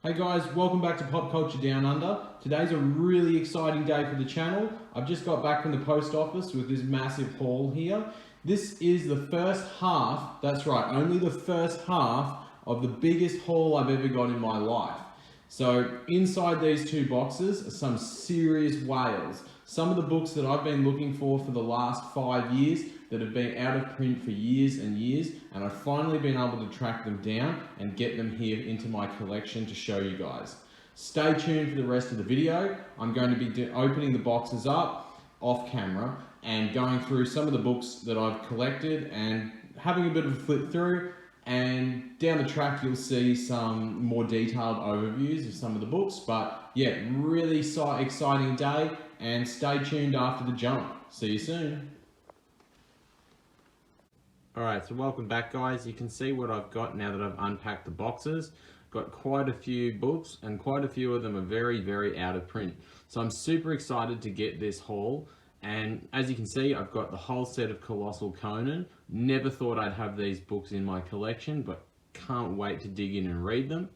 Hey guys, welcome back to Pop Culture Down Under. Today's a really exciting day for the channel. I've just got back from the post office with this massive haul here. This is the first half, that's right, only the first half of the biggest haul I've ever got in my life. So inside these two boxes are some serious whales. Some of the books that I've been looking for the last 5 years that have been out of print for years and years, and I've finally been able to track them down and get them here into my collection to show you guys. Stay tuned for the rest of the video. I'm going to be opening the boxes up off camera and going through some of the books that I've collected and having a bit of a flip through, and down the track you'll see some more detailed overviews of some of the books. But yeah, really exciting day, and stay tuned after the jump. See you soon. Alright, so welcome back guys. You can see what I've got now that I've unpacked the boxes. Got quite a few books, and quite a few of them are very out of print. So I'm super excited to get this haul, and as you can see I've got the whole set of Colossal Conan. Never thought I'd have these books in my collection, but can't wait to dig in and read them.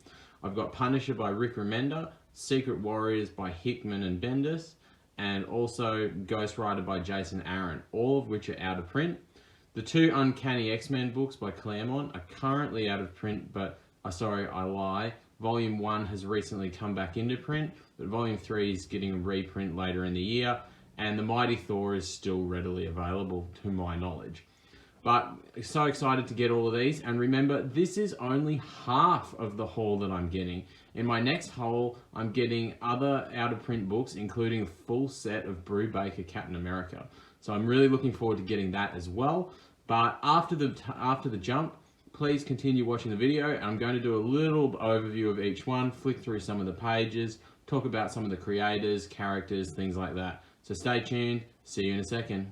I've got Punisher by Rick Remender, Secret Warriors by Hickman and Bendis, and also Ghost Rider by Jason Aaron, all of which are out of print. The two Uncanny X-Men books by Claremont are currently out of print, but sorry, I lie. Volume 1 has recently come back into print, but Volume 3 is getting a reprint later in the year, and The Mighty Thor is still readily available to my knowledge. But so excited to get all of these, and remember, this is only half of the haul that I'm getting. In my next haul, I'm getting other out-of-print books, including a full set of Brubaker Captain America. So I'm really looking forward to getting that as well. But after the jump, please continue watching the video, and I'm going to do a little overview of each one, flick through some of the pages, talk about some of the creators, characters, things like that. So stay tuned, see you in a second.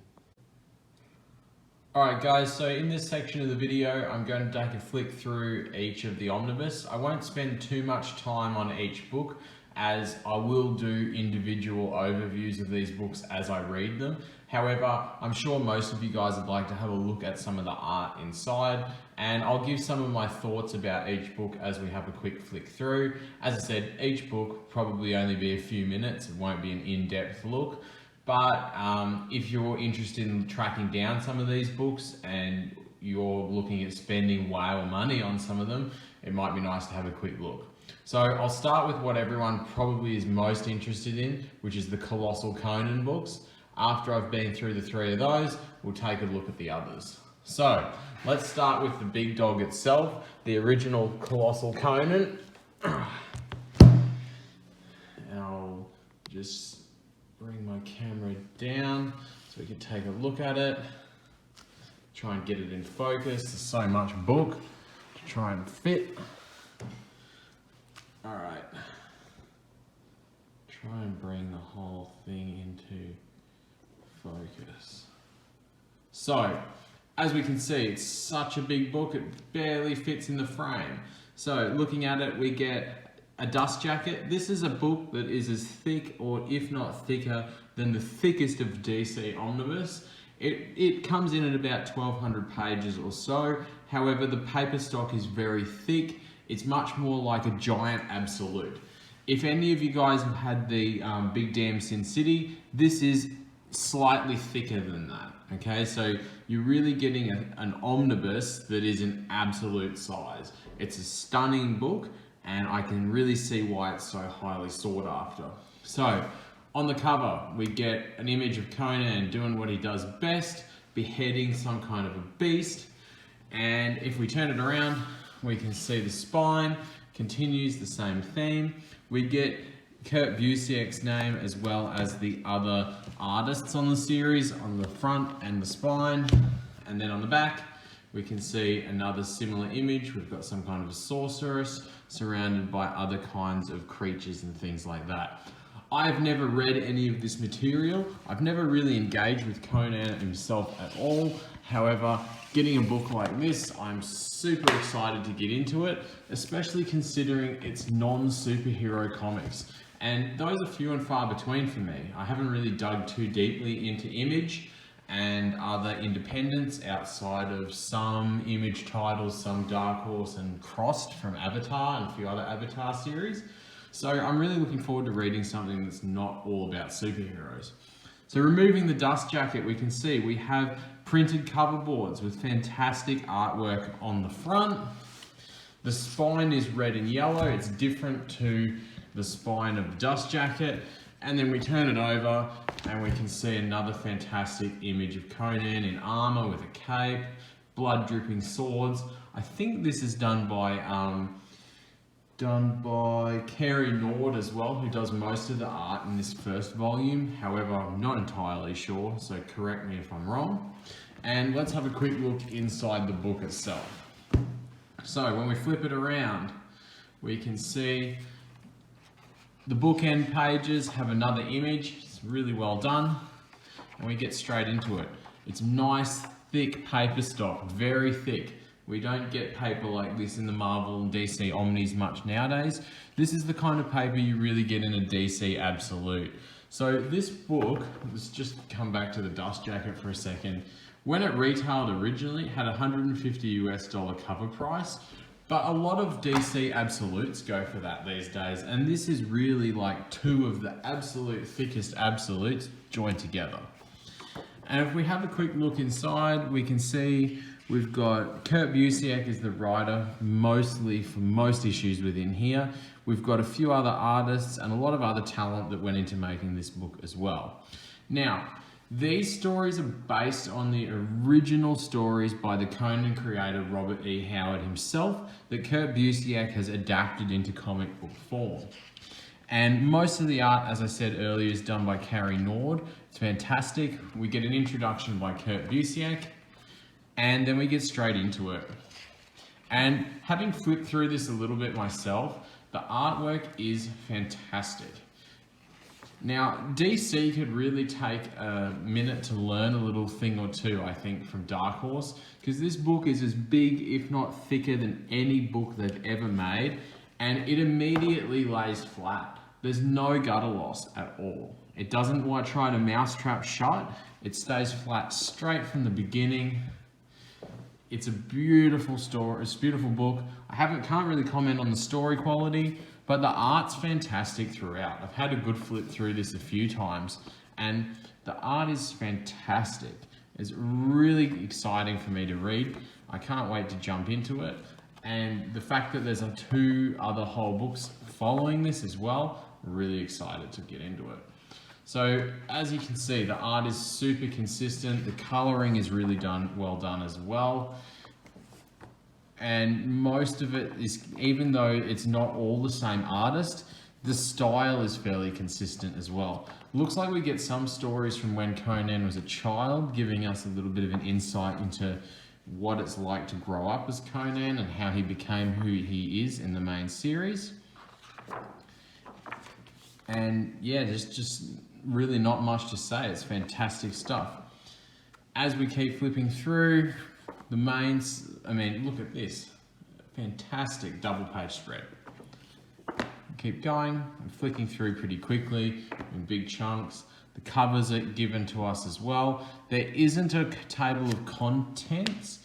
Alright guys, so in this section of the video, I'm going to take a flick through each of the Omnibus. I won't spend too much time on each book, as I will do individual overviews of these books as I read them. However, I'm sure most of you guys would like to have a look at some of the art inside, and I'll give some of my thoughts about each book as we have a quick flick through. As I said, each book probably only be a few minutes, it won't be an in-depth look. But if you're interested in tracking down some of these books and you're looking at spending whale money on some of them, it might be nice to have a quick look. So I'll start with what everyone probably is most interested in, which is the Colossal Conan books. After I've been through the three of those, we'll take a look at the others. So let's start with the big dog itself, the original Colossal Conan. And I'll just bring my camera down so we can take a look at it. Try and get it in focus. There's so much book to try and fit. Alright. Try and bring the whole thing into focus. So, as we can see, it's such a big book, it barely fits in the frame. So, looking at it, we get a dust jacket. This is a book that is as thick, or if not thicker, than the thickest of DC Omnibus. It comes in at about 1,200 pages or so. However, the paper stock is very thick. It's much more like a giant absolute. If any of you guys have had the Big Damn Sin City, this is slightly thicker than that. Okay, so you're really getting an omnibus that is an absolute size. It's a stunning book, and I can really see why it's so highly sought after. So, on the cover, we get an image of Conan doing what he does best, beheading some kind of a beast. And if we turn it around, we can see the spine continues the same theme. We get Kurt Busiek's name as well as the other artists on the series on the front and the spine. And then on the back, we can see another similar image. We've got some kind of a sorceress surrounded by other kinds of creatures and things like that. I've never read any of this material. I've never really engaged with Conan himself at all. However, getting a book like this, I'm super excited to get into it, especially considering it's non-superhero comics. And those are few and far between for me. I haven't really dug too deeply into Image, and other independents outside of some Image titles, some Dark Horse and Crossed from Avatar and a few other Avatar series. So I'm really looking forward to reading something that's not all about superheroes. So removing the dust jacket, we can see we have printed cover boards with fantastic artwork on the front. The spine is red and yellow. It's different to the spine of the dust jacket. And then we turn it over and we can see another fantastic image of Conan in armor with a cape, blood dripping swords. I think this is done by Carrie Nord as well, who does most of the art in this first volume. However, I'm not entirely sure, so correct me if I'm wrong. And let's have a quick look inside the book itself. So when we flip it around, we can see the bookend pages have another image. It's really well done. And we get straight into it. It's nice, thick paper stock, very thick. We don't get paper like this in the Marvel and DC Omnis much nowadays. This is the kind of paper you really get in a DC Absolute. So this book, let's just come back to the dust jacket for a second. When it retailed originally, it had $150 US cover price, but a lot of DC Absolutes go for that these days. And this is really like two of the absolute thickest Absolutes joined together. And if we have a quick look inside, we can see we've got Kurt Busiek as the writer, mostly for most issues within here. We've got a few other artists and a lot of other talent that went into making this book as well. Now, these stories are based on the original stories by the Conan creator Robert E. Howard himself that Kurt Busiek has adapted into comic book form. And most of the art, as I said earlier, is done by Carrie Nord. It's fantastic. We get an introduction by Kurt Busiek, and then we get straight into it. And having flipped through this a little bit myself, the artwork is fantastic. Now, DC could really take a minute to learn a little thing or two, I think, from Dark Horse, because this book is as big, if not thicker, than any book they've ever made, and it immediately lays flat. There's no gutter loss at all. It doesn't try to mousetrap shut. It stays flat straight from the beginning. It's a beautiful story. It's a beautiful book. Can't really comment on the story quality, but the art's fantastic throughout. I've had a good flip through this a few times, and the art is fantastic. It's really exciting for me to read. I can't wait to jump into it. And the fact that there's two other whole books following this as well, really excited to get into it. So as you can see, the art is super consistent. The coloring is really well done as well. And most of it is, even though it's not all the same artist, the style is fairly consistent as well. Looks like we get some stories from when Conan was a child, giving us a little bit of an insight into what it's like to grow up as Conan and how he became who he is in the main series. And yeah, there's just really not much to say. It's fantastic stuff. As we keep flipping through the mains, I mean, look at this. Fantastic double page spread. Keep going. I'm flicking through pretty quickly in big chunks. The covers are given to us as well. There isn't a table of contents,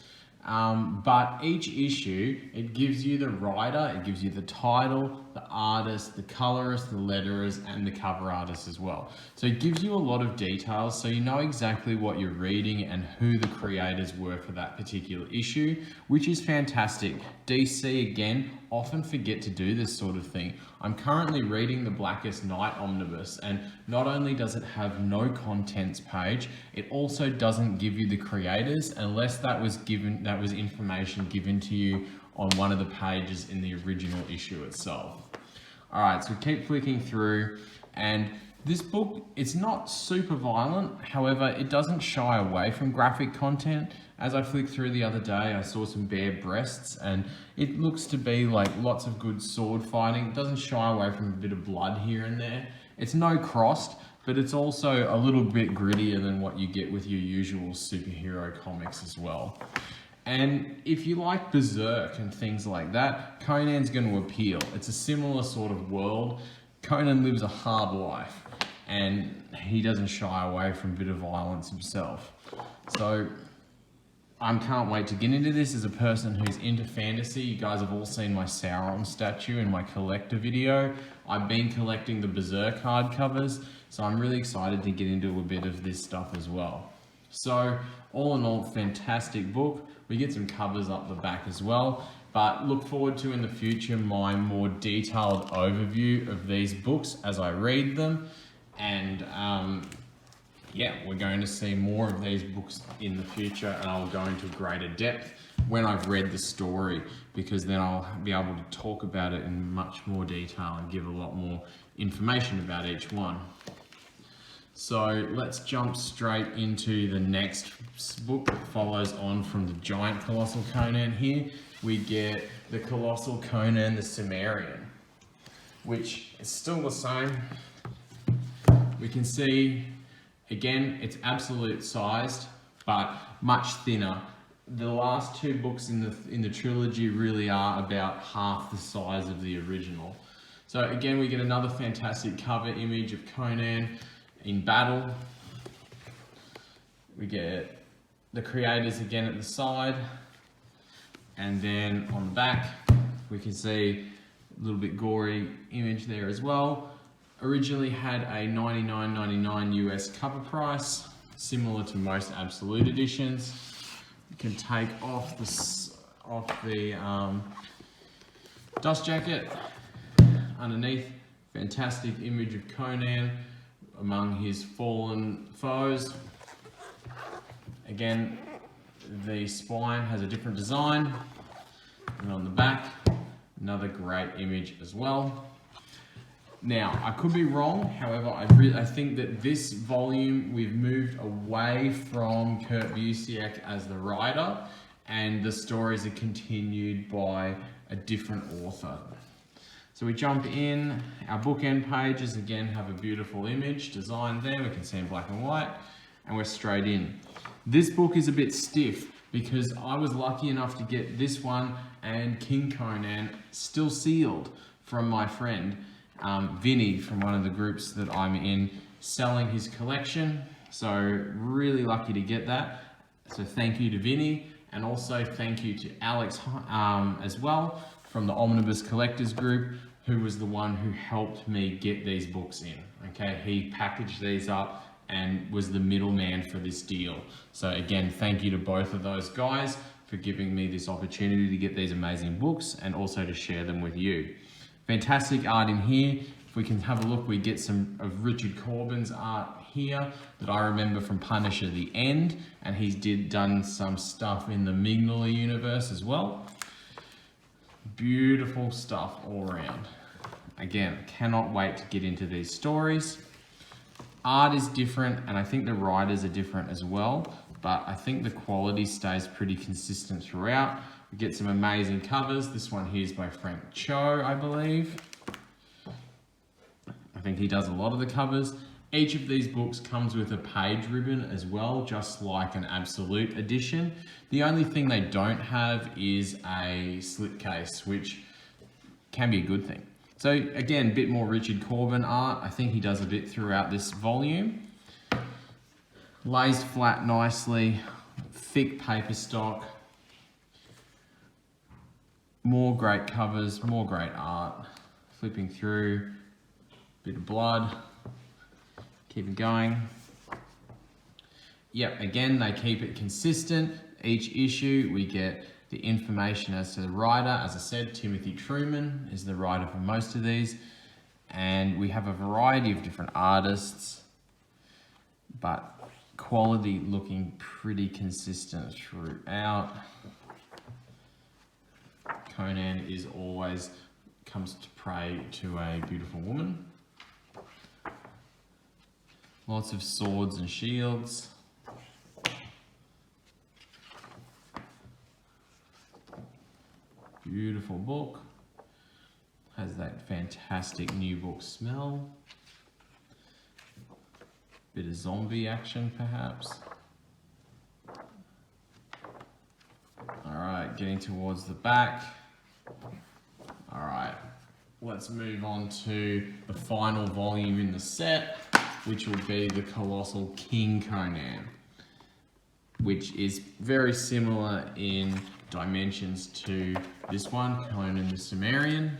but each issue, it gives you the writer, it gives you the title, the artist, the colorist, the letterers, and the cover artist as well. So it gives you a lot of details, so you know exactly what you're reading and who the creators were for that particular issue, which is fantastic. DC, again, often forget to do this sort of thing. I'm currently reading the Blackest Night Omnibus, and not only does it have no contents page, it also doesn't give you the creators unless that was information given to you on one of the pages in the original issue itself. Alright, so keep flicking through, and this book, it's not super violent, however, it doesn't shy away from graphic content. As I flicked through the other day, I saw some bare breasts, and it looks to be like lots of good sword fighting. It doesn't shy away from a bit of blood here and there. It's no crossed, but it's also a little bit grittier than what you get with your usual superhero comics as well. And if you like Berserk and things like that, Conan's going to appeal. It's a similar sort of world. Conan lives a hard life. and he doesn't shy away from a bit of violence himself. So I can't wait to get into this. As a person who's into fantasy, you guys have all seen my Sauron statue in my collector video. I've been collecting the Berserk hardcovers, so I'm really excited to get into a bit of this stuff as well. So all in all, fantastic book. We get some covers up the back as well, but look forward to in the future my more detailed overview of these books as I read them. And yeah, we're going to see more of these books in the future, and I'll go into greater depth when I've read the story, because then I'll be able to talk about it in much more detail and give a lot more information about each one. So let's jump straight into the next book that follows on from the giant Colossal Conan here. We get the Colossal Conan the Cimmerian, which is still the same. We can see, again, it's absolute sized, but much thinner. The last two books in the trilogy really are about half the size of the original. So again, we get another fantastic cover image of Conan in battle. We get the creators again at the side, and then on the back we can see a little bit gory image there as well. Originally had a $99.99 US cover price, similar to most Absolute editions. You can take off the dust jacket. Underneath, fantastic image of Conan among his fallen foes. Again, the spine has a different design, and on the back, another great image as well. Now, I could be wrong, however, I think that this volume we've moved away from Kurt Busiek as the writer, and the stories are continued by a different author. So we jump in, our bookend pages again have a beautiful image designed there, we can see in black and white, and we're straight in. This book is a bit stiff because I was lucky enough to get this one and King Conan still sealed from my friend Vinny from one of the groups that I'm in, selling his collection. So really lucky to get that. So thank you to Vinny, and also thank you to Alex as well from the Omnibus Collectors Group, who was the one who helped me get these books in. Okay, he packaged these up and was the middleman for this deal. So again, thank you to both of those guys for giving me this opportunity to get these amazing books and also to share them with you. Fantastic art in here. If we can have a look, we get some of Richard Corbin's art here that I remember from Punisher The End, and he's done some stuff in the Mignola universe as well. Beautiful stuff all around. Again, cannot wait to get into these stories. Art is different, and I think the writers are different as well, but I think the quality stays pretty consistent throughout. We get some amazing covers. This one here is by Frank Cho, I believe. I think he does a lot of the covers. Each of these books comes with a page ribbon as well, just like an Absolute edition. The only thing they don't have is a slipcase, which can be a good thing. So again, a bit more Richard Corbin art. I think he does a bit throughout this volume. Lays flat nicely, thick paper stock. More great covers, more great art. Flipping through, bit of blood. Keep it going. Yep, again, they keep it consistent. Each issue, we get the information as to the writer. As I said, Timothy Truman is the writer for most of these. And we have a variety of different artists, but quality looking pretty consistent throughout. Conan is always comes to pray to a beautiful woman. Lots of swords and shields. Beautiful book. Has that fantastic new book smell. Bit of zombie action perhaps. Alright, getting towards the back. Alright, let's move on to the final volume in the set, which will be the Colossal King Conan, which is very similar in dimensions to this one, Conan the Cimmerian.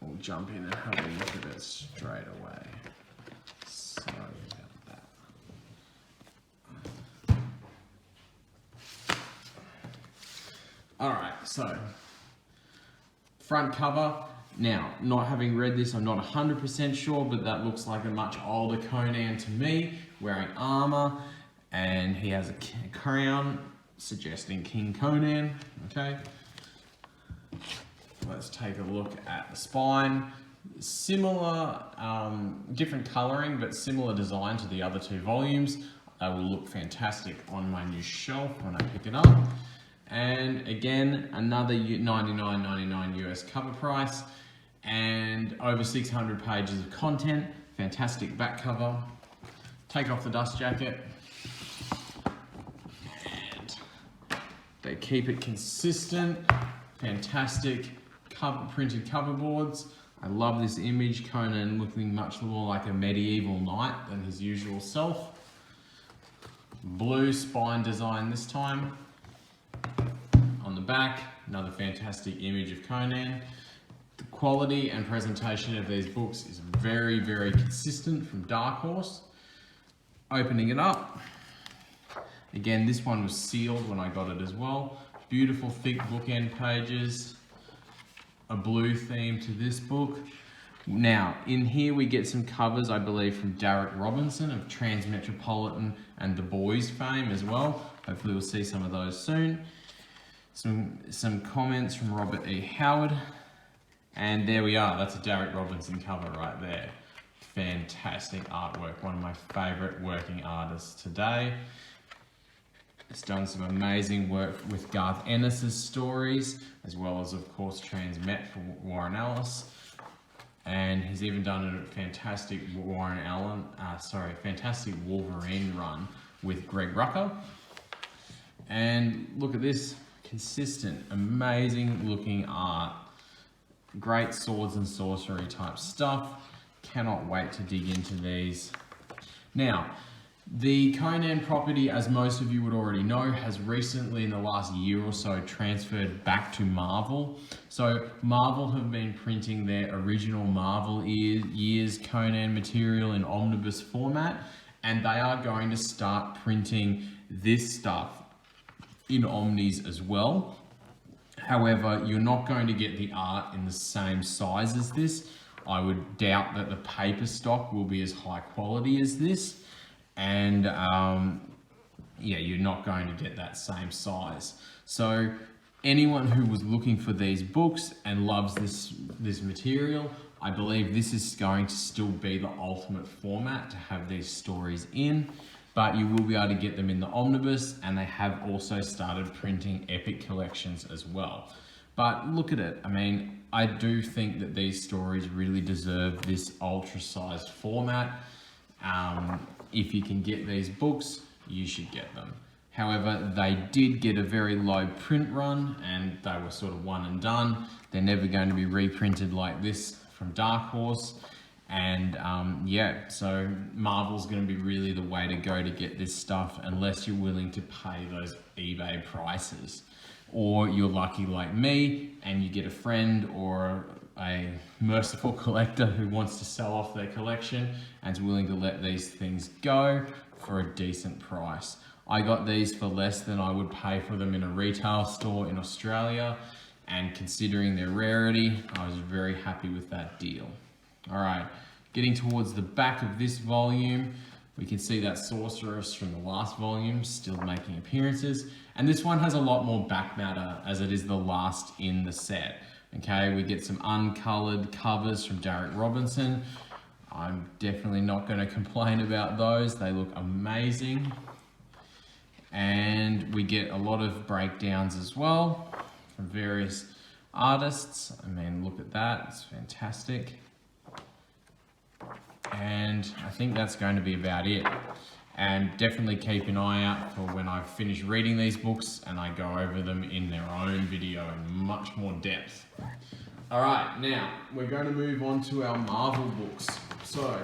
We'll jump in and have a look at it straight away. Sorry about that. Alright, so front cover. Now, not having read this, I'm not 100% sure, but that looks like a much older Conan to me, wearing armor, and he has a crown, suggesting King Conan, okay? Let's take a look at the spine. Similar, different colouring, but similar design to the other two volumes. They will look fantastic on my new shelf when I pick it up. And again, another $99.99 US cover price, and over 600 pages of content. Fantastic back cover. Take off the dust jacket. And they keep it consistent. Fantastic printed cover boards. I love this image, Conan looking much more like a medieval knight than his usual self. Blue spine design this time. On the back, another fantastic image of Conan. The quality and presentation of these books is very, very consistent from Dark Horse. Opening it up. Again, this one was sealed when I got it as well. Beautiful thick bookend pages. A blue theme to this book. Now, in here we get some covers, I believe, from Derek Robinson of Transmetropolitan and The Boys fame as well. Hopefully we'll see some of those soon. Some comments from Robert E. Howard. And there we are, that's a Derek Robinson cover right there. Fantastic artwork, one of my favourite working artists today. He's done some amazing work with Garth Ennis's stories, as well as, of course, Transmet for Warren Ellis. And he's even done a fantastic fantastic Wolverine run with Greg Rucka. And look at this, consistent, amazing looking art. Great swords and sorcery type stuff. Cannot wait to dig into these. Now, the Conan property, as most of you would already know, has recently in the last year or so transferred back to Marvel. So Marvel have been printing their original Marvel years Conan material in Omnibus format, and they are going to start printing this stuff in Omnis as well. However, you're not going to get the art in the same size as this. I would doubt that the paper stock will be as high quality as this. And yeah, you're not going to get that same size. So anyone who was looking for these books and loves this material, I believe this is going to still be the ultimate format to have these stories in, but you will be able to get them in the Omnibus, and they have also started printing epic collections as well. But look at it, I mean, I do think that these stories really deserve this ultra-sized format. If you can get these books, you should get them. However, they did get a very low print run, and they were sort of one and done. They're never going to be reprinted like this from Dark Horse. And yeah, so Marvel's going to be really the way to go to get this stuff, unless you're willing to pay those eBay prices. Or you're lucky like me, and you get a friend or a merciful collector who wants to sell off their collection and is willing to let these things go for a decent price. I got these for less than I would pay for them in a retail store in Australia, and considering their rarity, I was very happy with that deal. All right, getting towards the back of this volume, we can see that sorceress from the last volume still making appearances, and this one has a lot more back matter as it is the last in the set. Okay, we get some uncolored covers from Derek Robinson. I'm definitely not going to complain about those. They look amazing. And we get a lot of breakdowns as well from various artists. I mean, look at that, it's fantastic. And I think that's going to be about it. And definitely keep an eye out for when I finish reading these books and I go over them in their own video in much more depth. All right, now we're going to move on to our Marvel books. So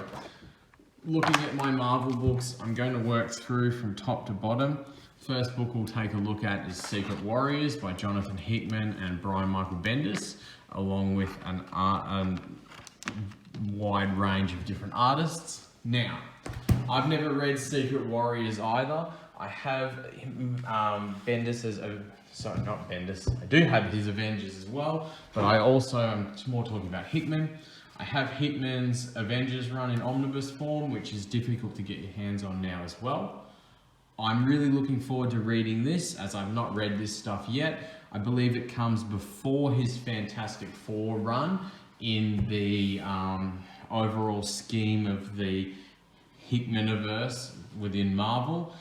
looking at my Marvel books, I'm going to work through from top to bottom. First book we'll take a look at is Secret Warriors by Jonathan Hickman and Brian Michael Bendis, along with a wide range of different artists. Now, I've never read Secret Warriors either. I have Bendis sorry, not Bendis. I do have his Avengers as well, but I'm more talking about Hickman. I have Hickman's Avengers run in Omnibus form, which is difficult to get your hands on now as well. I'm really looking forward to reading this, as I've not read this stuff yet. I believe it comes before his Fantastic Four run in the overall scheme of the Hickmaniverse within Marvel.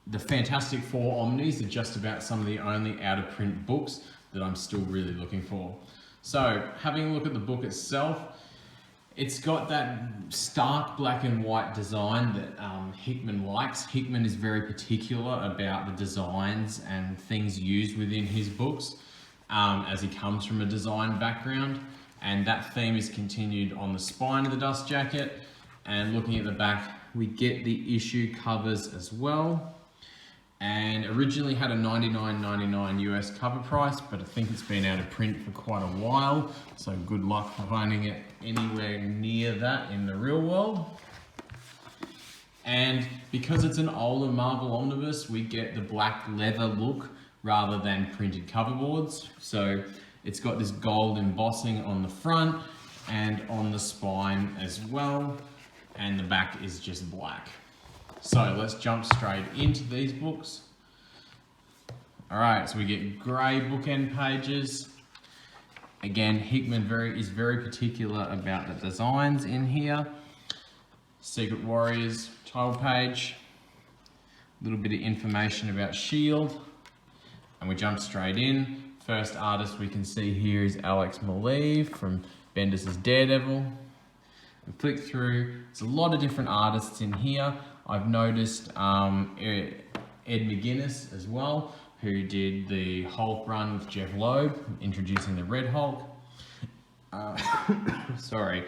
The Fantastic Four Omnis are just about some of the only out-of-print books that I'm still really looking for. So, having a look at the book itself, it's got that stark black and white design that Hickman likes. Hickman is very particular about the designs and things used within his books, as he comes from a design background. And that theme is continued on the spine of the dust jacket. And looking at the back, we get the issue covers as well. And originally had a $99.99 US cover price, but I think it's been out of print for quite a while. So good luck finding it anywhere near that in the real world. And because it's an older Marvel Omnibus, we get the black leather look rather than printed cover boards. So it's got this gold embossing on the front and on the spine as well. And the back is just black. So let's jump straight into these books. Alright, so we get grey bookend pages. Again, Hickman is very particular about the designs in here. Secret Warriors title page. A little bit of information about S.H.I.E.L.D. And we jump straight in. First artist we can see here is Alex Maleev from Bendis' Daredevil. We flick through, there's a lot of different artists in here. I've noticed Ed McGuinness as well, who did the Hulk run with Jeff Loeb, introducing the Red Hulk. Sorry.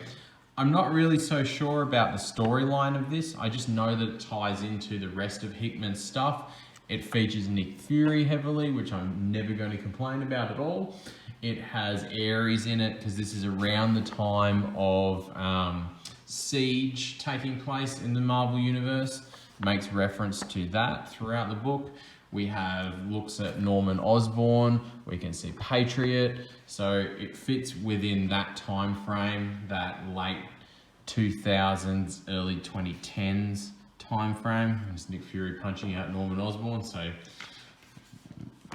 I'm not really so sure about the storyline of this. I just know that it ties into the rest of Hickman's stuff. It features Nick Fury heavily, which I'm never going to complain about at all. It has Ares in it, because this is around the time of Siege taking place in the Marvel Universe. Makes reference to that throughout the book. We have looks at Norman Osborn, we can see Patriot, so it fits within that time frame, that late 2000s, early 2010s time frame. It's Nick Fury punching out Norman Osborn, so it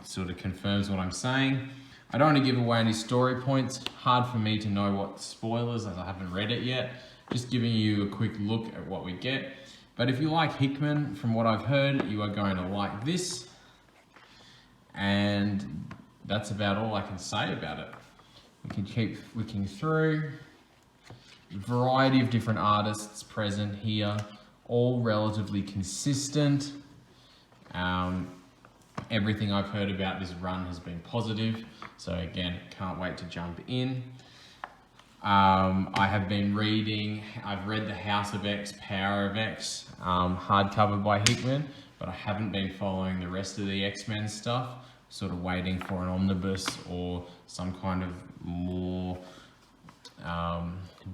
sort of confirms what I'm saying. I don't want to give away any story points. Hard for me to know what spoilers, as I haven't read it yet. Just giving you a quick look at what we get. But if you like Hickman, from what I've heard, you are going to like this. And that's about all I can say about it. We can keep flicking through. A variety of different artists present here, all relatively consistent. Everything I've heard about this run has been positive. So again, can't wait to jump in. I have been reading, I've read the House of X, Power of X, hardcover by Hickman, but I haven't been following the rest of the X-Men stuff, sort of waiting for an omnibus or some kind of more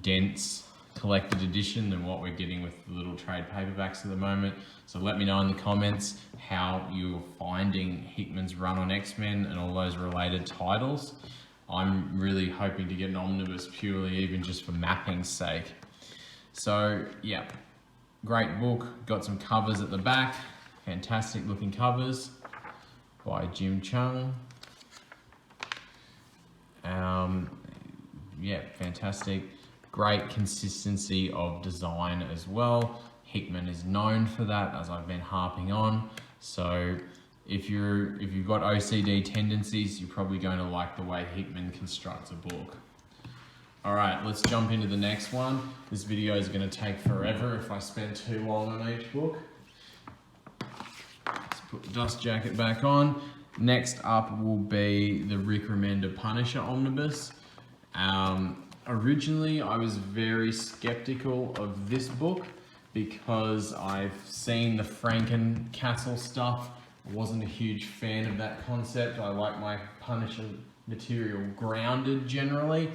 dense collected edition than what we're getting with the little trade paperbacks at the moment. So let me know in the comments how you're finding Hickman's run on X-Men and all those related titles. I'm really hoping to get an omnibus purely even just for mapping's sake. So yeah, great book. Got some covers at the back. Fantastic looking covers by Jim Chung. Yeah, fantastic. Great consistency of design as well. Hickman is known for that, as I've been harping on. So if you've got OCD tendencies, you're probably going to like the way Hickman constructs a book. All right, let's jump into the next one. This video is going to take forever if I spend too long on each book. Let's put the dust jacket back on. Next up will be the Remender Punisher Omnibus. Originally, I was very skeptical of this book because I've seen the Franken Castle stuff. I wasn't a huge fan of that concept. I like my Punisher material grounded generally.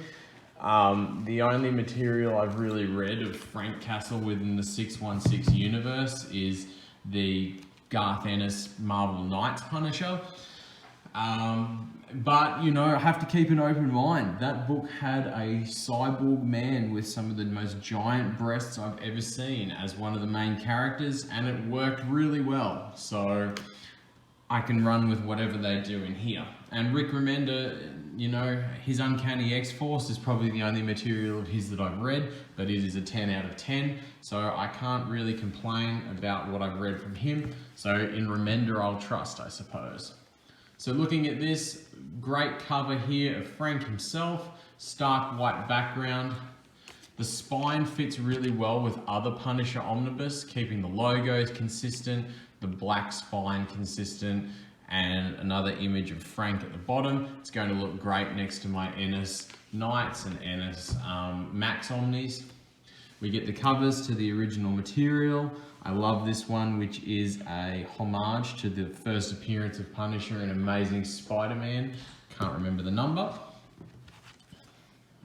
The only material I've really read of Frank Castle within the 616 universe is the Garth Ennis Marvel Knights Punisher. But, you know, I have to keep an open mind. That book had a cyborg man with some of the most giant breasts I've ever seen as one of the main characters, and it worked really well. So I can run with whatever they do in here. And Rick Remender, you know, his Uncanny X-Force is probably the only material of his that I've read, but it is a 10 out of 10. So I can't really complain about what I've read from him. So in Remender, I'll trust, I suppose. So looking at this, great cover here of Frank himself, stark white background. The spine fits really well with other Punisher Omnibus, keeping the logos consistent, the black spine consistent, and another image of Frank at the bottom. It's going to look great next to my Ennis Knights and Ennis Max Omnis. We get the covers to the original material. I love this one, which is a homage to the first appearance of Punisher in Amazing Spider-Man. Can't remember the number.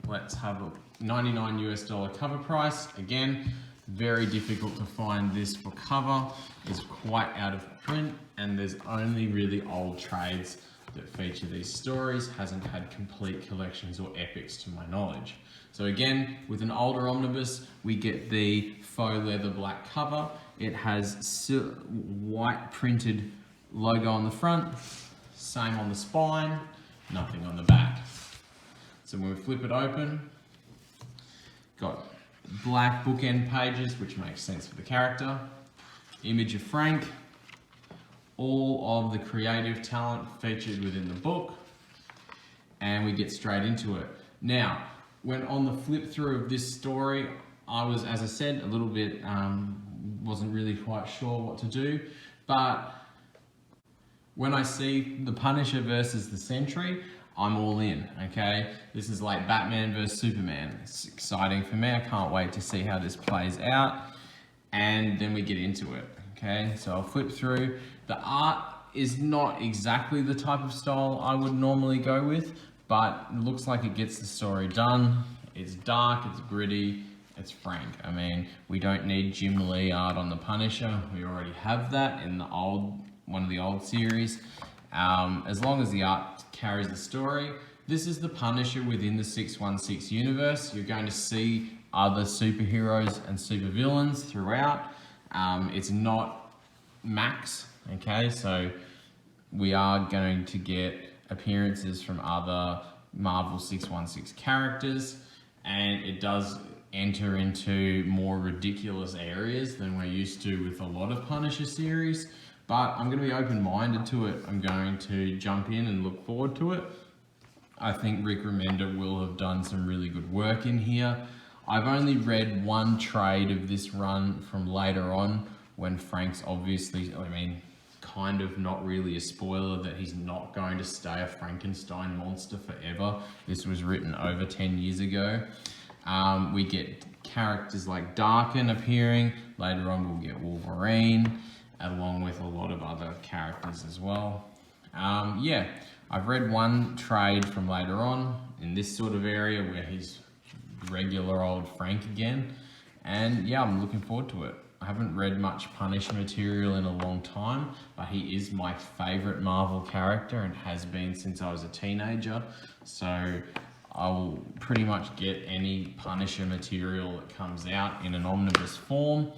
Let's have a $99 US cover price. Again, very difficult to find this for cover. It's quite out of print, and there's only really old trades that feature these stories. Hasn't had complete collections or epics to my knowledge. So again, with an older omnibus, we get the faux leather black cover. It has white printed logo on the front, same on the spine, nothing on the back. So when we flip it open, got black bookend pages, which makes sense for the character. Image of Frank, all of the creative talent featured within the book, and we get straight into it. Now, when on the flip through of this story, I was, as I said, a little bit, wasn't really quite sure what to do, but when I see the Punisher versus the Sentry, I'm all in, okay? This is like Batman versus Superman. It's exciting for me. I can't wait to see how this plays out, and then we get into it, okay? So I'll flip through. The art is not exactly the type of style I would normally go with, but it looks like it gets the story done. It's dark, it's gritty, it's Frank. I mean, we don't need Jim Lee art on the Punisher. We already have that in the one of the old series. As long as the art carries the story, this is the Punisher within the 616 universe. You're going to see other superheroes and supervillains throughout. It's not Max, okay? So we are going to get appearances from other Marvel 616 characters, and it does enter into more ridiculous areas than we're used to with a lot of Punisher series, but I'm going to be open-minded to it. I'm going to jump in and look forward to it. I think Rick Remender will have done some really good work in here. I've only read one trade of this run from later on when Frank's obviously, I mean, kind of not really a spoiler that he's not going to stay a Frankenstein monster forever. This was written over 10 years ago. We get characters like Darken appearing. Later on we'll get Wolverine, along with a lot of other characters as well. Yeah, I've read one trade from later on in this sort of area where he's regular old Frank again. And yeah, I'm looking forward to it. I haven't read much Punisher material in a long time, but he is my favorite Marvel character and has been since I was a teenager. So I'll pretty much get any Punisher material that comes out in an omnibus form.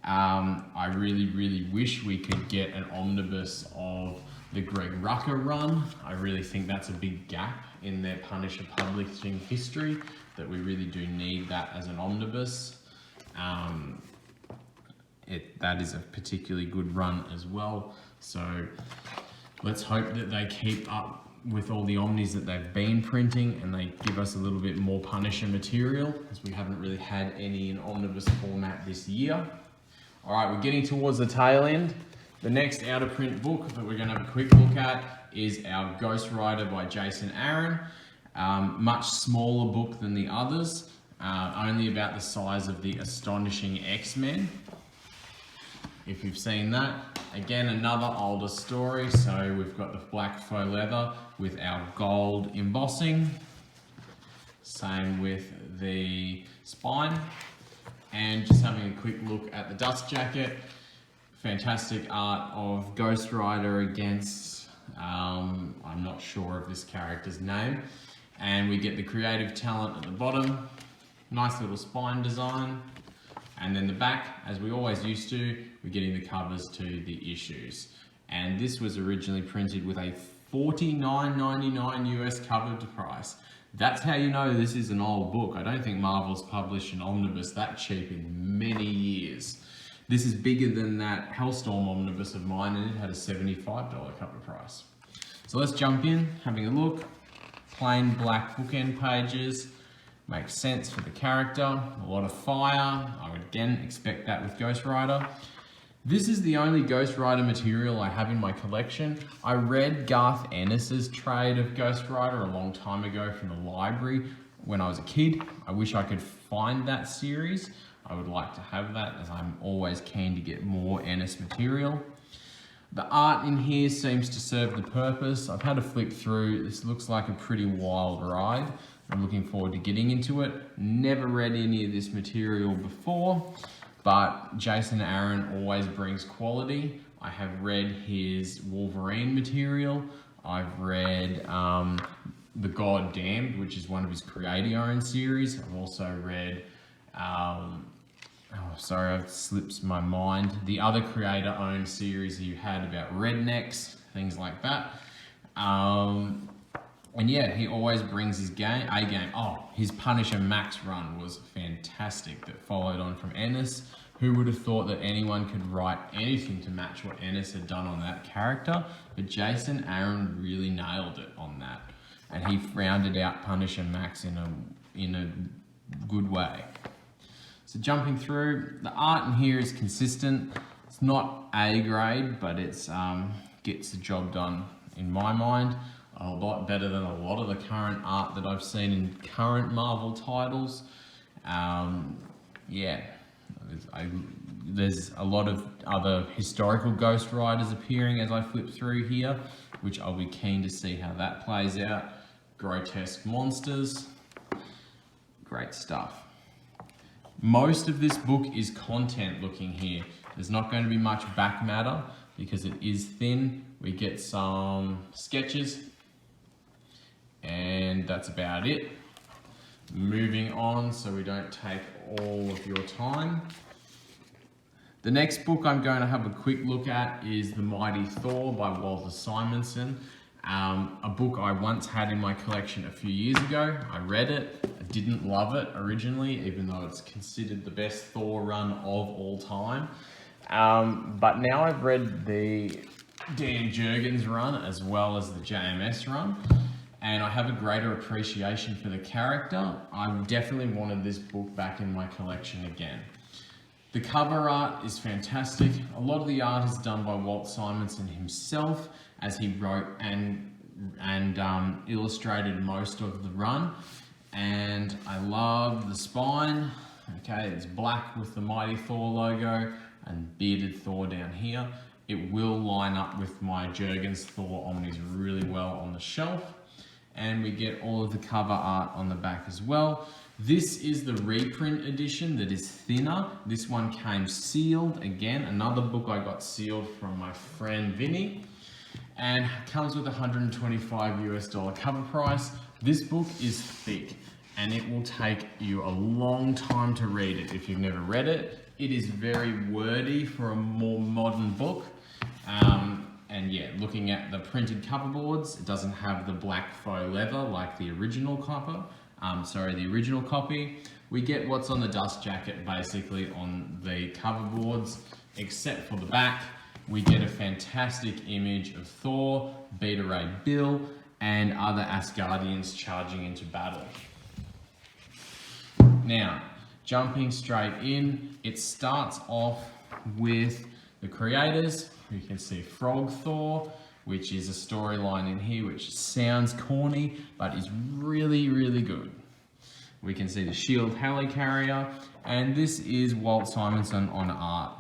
I really wish we could get an omnibus of the Greg Rucka run. I really think that's a big gap in their Punisher publishing history, that we really do need that as an omnibus. That is a particularly good run as well. So let's hope that they keep up with all the omnis that they've been printing and they give us a little bit more Punisher material, as we haven't really had any in omnibus format this year. All right, we're getting towards the tail end. The next out of print book that we're going to have a quick look at is our Ghost Rider by Jason Aaron. Much smaller book than the others, only about the size of the Astonishing X-Men. If you've seen that. Again, another older story. So we've got the black faux leather with our gold embossing. Same with the spine. And just having a quick look at the dust jacket. Fantastic art of Ghost Rider against, I'm not sure of this character's name. And we get the creative talent at the bottom. Nice little spine design. And then the back, as we always used to, we're getting the covers to the issues. And this was originally printed with a $49.99 US cover price. That's how you know this is an old book. I don't think Marvel's published an Omnibus that cheap in many years. This is bigger than that Hellstorm Omnibus of mine, and it had a $75 cover price. So let's jump in, having a look. Plain black bookend pages. Makes sense for the character. A lot of fire. I would again expect that with Ghost Rider. This is the only Ghost Rider material I have in my collection. I read Garth Ennis's trade of Ghost Rider a long time ago from the library when I was a kid. I wish I could find that series. I would like to have that, as I'm always keen to get more Ennis material. The art in here seems to serve the purpose. I've had a flick through. This looks like a pretty wild ride. I'm looking forward to getting into it. Never read any of this material before, but Jason Aaron always brings quality. I have read his Wolverine material. I've read The God Damned, which is one of his creator-owned series. I've also read, I've slipped my mind. The other creator-owned series he had about rednecks, things like that. And yeah, he always brings his game. Oh, his Punisher Max run was fantastic that followed on from Ennis. Who would have thought that anyone could write anything to match what Ennis had done on that character? But Jason Aaron really nailed it on that. And he rounded out Punisher Max in a good way. So jumping through, the art in here is consistent. It's not A grade, but it's gets the job done in my mind. A lot better than a lot of the current art that I've seen in current Marvel titles. Yeah, there's a lot of other historical Ghost Riders appearing as I flip through here, which I'll be keen to see how that plays out. Grotesque monsters, great stuff. Most of this book is content looking here. There's not going to be much back matter because it is thin. We get some sketches, and that's about it. Moving on so we don't take all of your time. The next book I'm going to have a quick look at is The Mighty Thor by Walter Simonson. A book I once had in my collection a few years ago. I read it. I didn't love it originally, even though it's considered the best Thor run of all time. But now I've read the Dan Jurgens run as well as the JMS run, and I have a greater appreciation for the character. I definitely wanted this book back in my collection again. The cover art is fantastic. A lot of the art is done by Walt Simonson himself, as he wrote and illustrated most of the run. And I love the spine. Okay, it's black with the Mighty Thor logo and bearded Thor down here. It will line up with my Jurgens Thor Omnis really well on the shelf. And we get all of the cover art on the back as well. This is the reprint edition that is thinner. This one came sealed. Again, another book I got sealed from my friend Vinny. And comes with $125 US cover price. This book is thick and it will take you a long time to read it if you've never read it. It is very wordy for a more modern book. And yeah, looking at the printed cover boards, it doesn't have the black faux leather like the original the original copy. We get what's on the dust jacket basically on the cover boards, except for the back. We get a fantastic image of Thor, Beta Ray Bill, and other Asgardians charging into battle. Now, jumping straight in, it starts off with the creators. You can see Frog Thor, which is a storyline in here which sounds corny, but is really, really good. We can see the shield helicarrier, and this is Walt Simonson on art.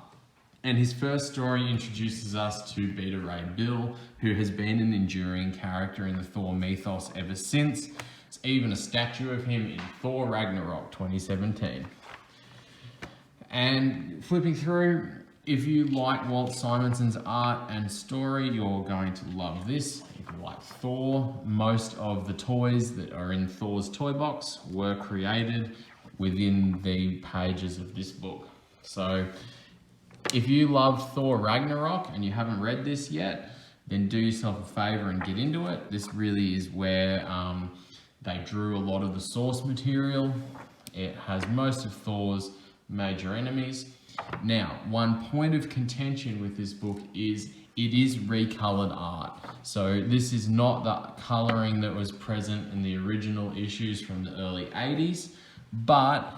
And his first story introduces us to Beta Ray Bill, who has been an enduring character in the Thor mythos ever since. There's even a statue of him in Thor Ragnarok 2017. And flipping through, if you like Walt Simonson's art and story, you're going to love this. If you like Thor, most of the toys that are in Thor's toy box were created within the pages of this book. So if you love Thor Ragnarok and you haven't read this yet, then do yourself a favor and get into it. This really is where they drew a lot of the source material. It has most of Thor's major enemies. Now, one point of contention with this book is it is recolored art. So this is not the coloring that was present in the original issues from the early 80s, but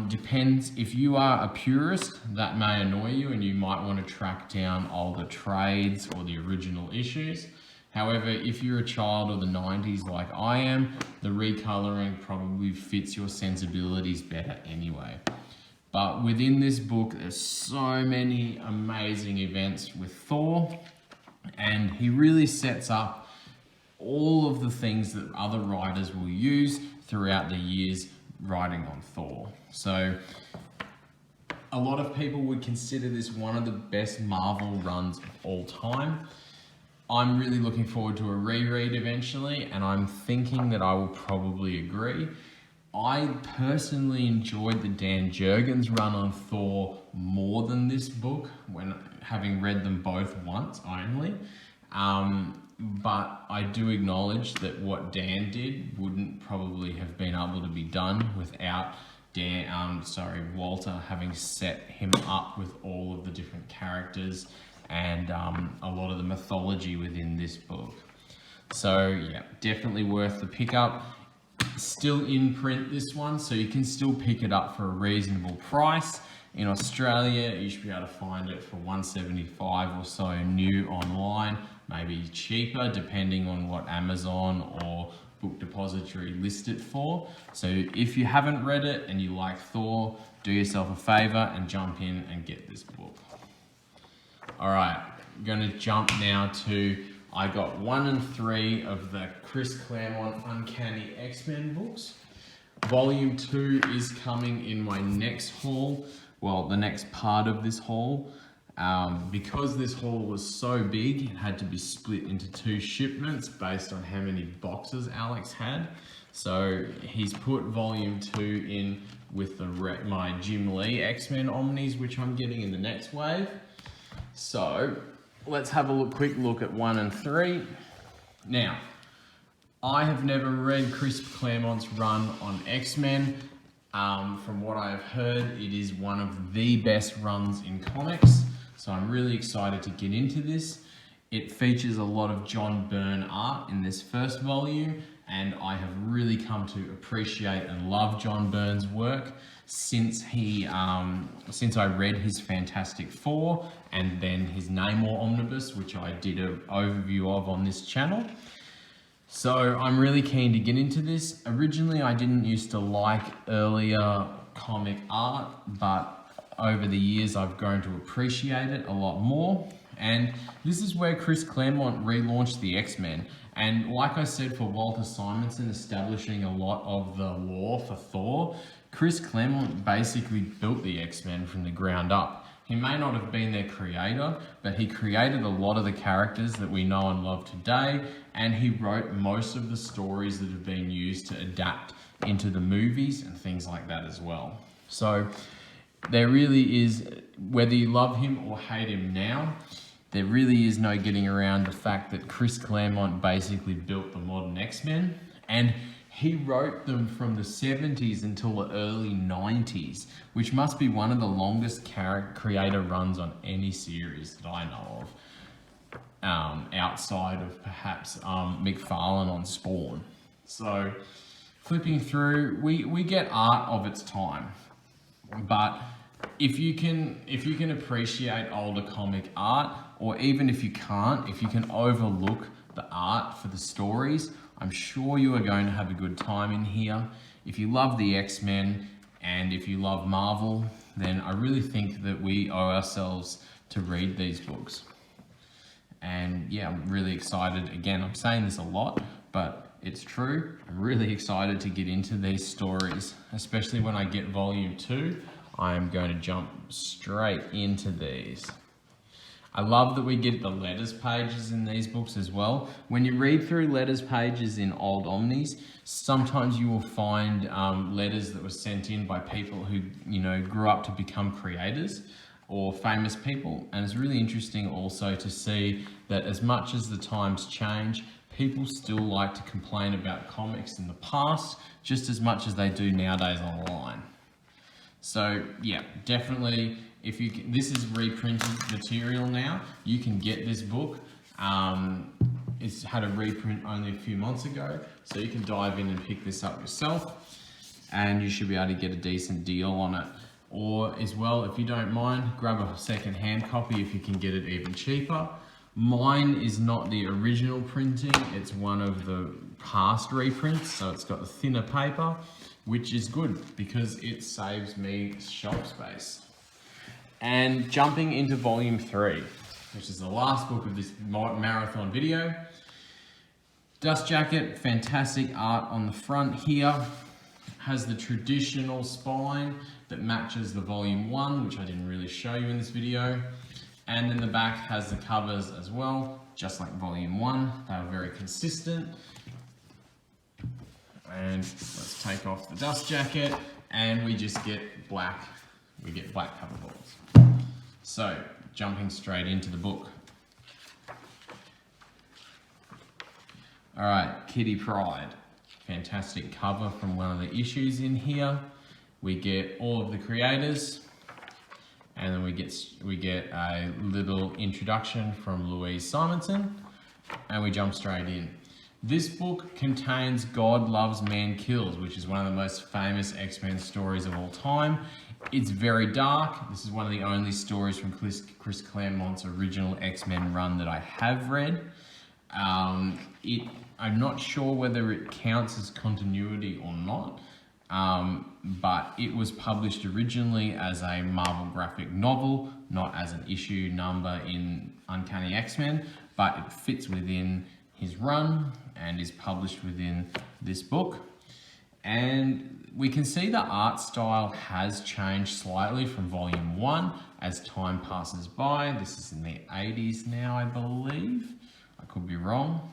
depends. If you are a purist, that may annoy you and you might want to track down older trades or the original issues. However, if you're a child of the 90s like I am, the recoloring probably fits your sensibilities better anyway. But within this book, there's so many amazing events with Thor, and he really sets up all of the things that other writers will use throughout the years writing on Thor. So a lot of people would consider this one of the best Marvel runs of all time. I'm really looking forward to a reread eventually, and I'm thinking that I will probably agree. I personally enjoyed the Dan Jurgens run on Thor more than this book, when having read them both once only. But I do acknowledge that what Dan did wouldn't probably have been able to be done without Walter having set him up with all of the different characters and a lot of the mythology within this book. So yeah, definitely worth the pickup. Still in print, this one, so you can still pick it up for a reasonable price. In Australia, you should be able to find it for $1.75 or so new online, maybe cheaper depending on what Amazon or Book Depository list it for. So if you haven't read it and you like Thor, do yourself a favor and jump in and get this book. Alright, I'm going to jump now to, I got 1 and 3 of the Chris Claremont Uncanny X-Men books. Volume 2 is coming in my next haul, well, the next part of this haul. Because this haul was so big, it had to be split into 2 shipments based on how many boxes Alex had. So he's put volume 2 in with my Jim Lee X-Men Omnis, which I'm getting in the next wave. So let's have a quick look at 1 and 3. Now, I have never read Chris Claremont's run on X-Men. From what I've heard, it is one of the best runs in comics. So I'm really excited to get into this. It features a lot of John Byrne art in this first volume, and I have really come to appreciate and love John Byrne's work since I read his Fantastic Four and then his Namor Omnibus, which I did an overview of on this channel. So I'm really keen to get into this. Originally, I didn't used to like earlier comic art, but over the years, I've grown to appreciate it a lot more. And this is where Chris Claremont relaunched the X-Men. And like I said, for Walter Simonson establishing a lot of the lore for Thor, Chris Claremont basically built the X-Men from the ground up. He may not have been their creator, but he created a lot of the characters that we know and love today, and he wrote most of the stories that have been used to adapt into the movies and things like that as well. So there really is, whether you love him or hate him now, there really is no getting around the fact that Chris Claremont basically built the modern X-Men, and he wrote them from the 70s until the early 90s, which must be one of the longest creator runs on any series that I know of, outside of perhaps McFarlane on Spawn. So flipping through, we get art of its time, but if you can appreciate older comic art, or even if you can't, if you can overlook the art for the stories, I'm sure you are going to have a good time in here. If you love the X-Men and if you love Marvel, then I really think that we owe ourselves to read these books. And yeah, I'm really excited. Again, I'm saying this a lot, but it's true. I'm really excited to get into these stories, especially when I get volume 2. I am going to jump straight into these. I love that we get the letters pages in these books as well. When you read through letters pages in old Omnis, sometimes you will find letters that were sent in by people who, grew up to become creators or famous people. And it's really interesting also to see that as much as the times change, people still like to complain about comics in the past just as much as they do nowadays online. So yeah, definitely, this is reprinted material now. You can get this book. It's had a reprint only a few months ago, so you can dive in and pick this up yourself, and you should be able to get a decent deal on it. Or as well, if you don't mind, grab a second-hand copy if you can get it even cheaper. Mine is not the original printing, it's one of the past reprints, so it's got the thinner paper, which is good because it saves me shelf space. And jumping into volume 3, which is the last book of this marathon video. Dust Jacket, fantastic art on the front here. Has the traditional spine that matches the volume 1, which I didn't really show you in this video. And then the back has the covers as well, just like volume 1. They are very consistent. And let's take off the dust jacket, and we just get black. We get black cover balls. So, jumping straight into the book. Alright, Kitty Pryde. Fantastic cover from one of the issues in here. We get all of the creators, and then we get a little introduction from Louise Simonson, and we jump straight in. This book contains God Loves, Man Kills, which is one of the most famous X-Men stories of all time. It's very dark. This is one of the only stories from Chris Claremont's original X-Men run that I have read. I'm not sure whether it counts as continuity or not, but it was published originally as a Marvel graphic novel, not as an issue number in Uncanny X-Men, but it fits within his run and is published within this book. And we can see the art style has changed slightly from volume 1 as time passes by. This is in the 80s now, I believe. I could be wrong.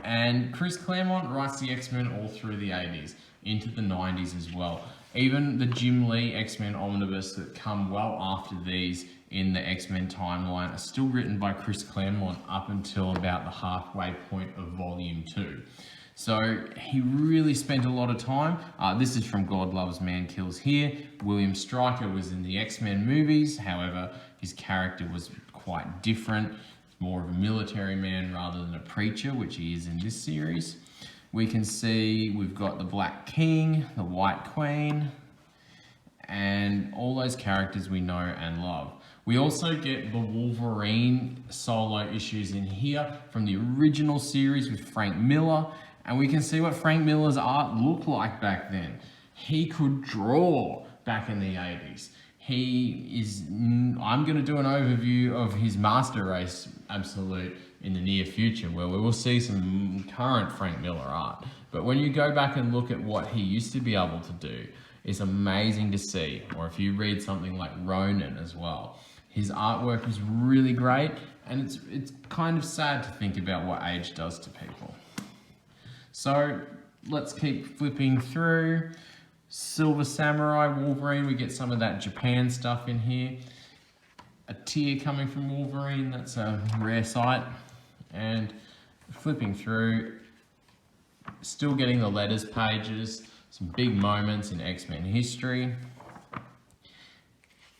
And Chris Claremont writes the X-Men all through the 80s, into the 90s as well. Even the Jim Lee X-Men Omnibus that come well after these in the X-Men timeline are still written by Chris Claremont up until about the halfway point of volume 2. So he really spent a lot of time. This is from God Loves, Man Kills here. William Stryker was in the X-Men movies. However, his character was quite different. More of a military man rather than a preacher, which he is in this series. We can see we've got the Black King, the White Queen, and all those characters we know and love. We also get the Wolverine solo issues in here from the original series with Frank Miller, and we can see what Frank Miller's art looked like back then. He could draw back in the 80s. I'm going to do an overview of his Master Race Absolute in the near future, where we will see some current Frank Miller art. But when you go back and look at what he used to be able to do, it's amazing to see. Or if you read something like Ronin as well, his artwork is really great, and it's kind of sad to think about what age does to people. So let's keep flipping through. Silver Samurai, Wolverine, we get some of that Japan stuff in here. A tear coming from Wolverine, that's a rare sight. And flipping through, still getting the letters pages, some big moments in X-Men history.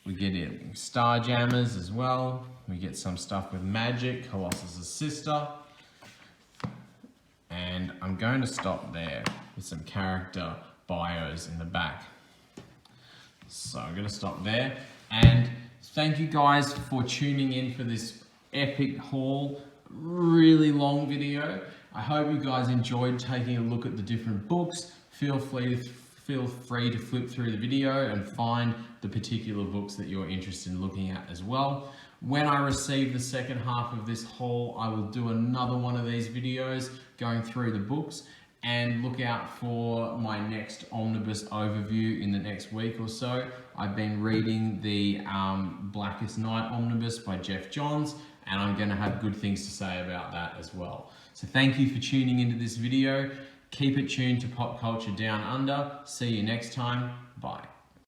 We get in Starjammers as well. We get some stuff with Magic, Colossus' sister. And I'm going to stop there with some character bios in the back. So I'm going to stop there. And Thank you guys for tuning in for this epic haul, really long video. I hope you guys enjoyed taking a look at the different books. Feel free to flip through the video and find the particular books that you're interested in looking at as well. When I receive the second half of this haul, I will do another one of these videos going through the books, and look out for my next Omnibus overview in the next week or so. I've been reading the Blackest Night Omnibus by Jeff Johns, and I'm going to have good things to say about that as well. So thank you for tuning into this video. Keep it tuned to Pop Culture Down Under. See you next time. Bye.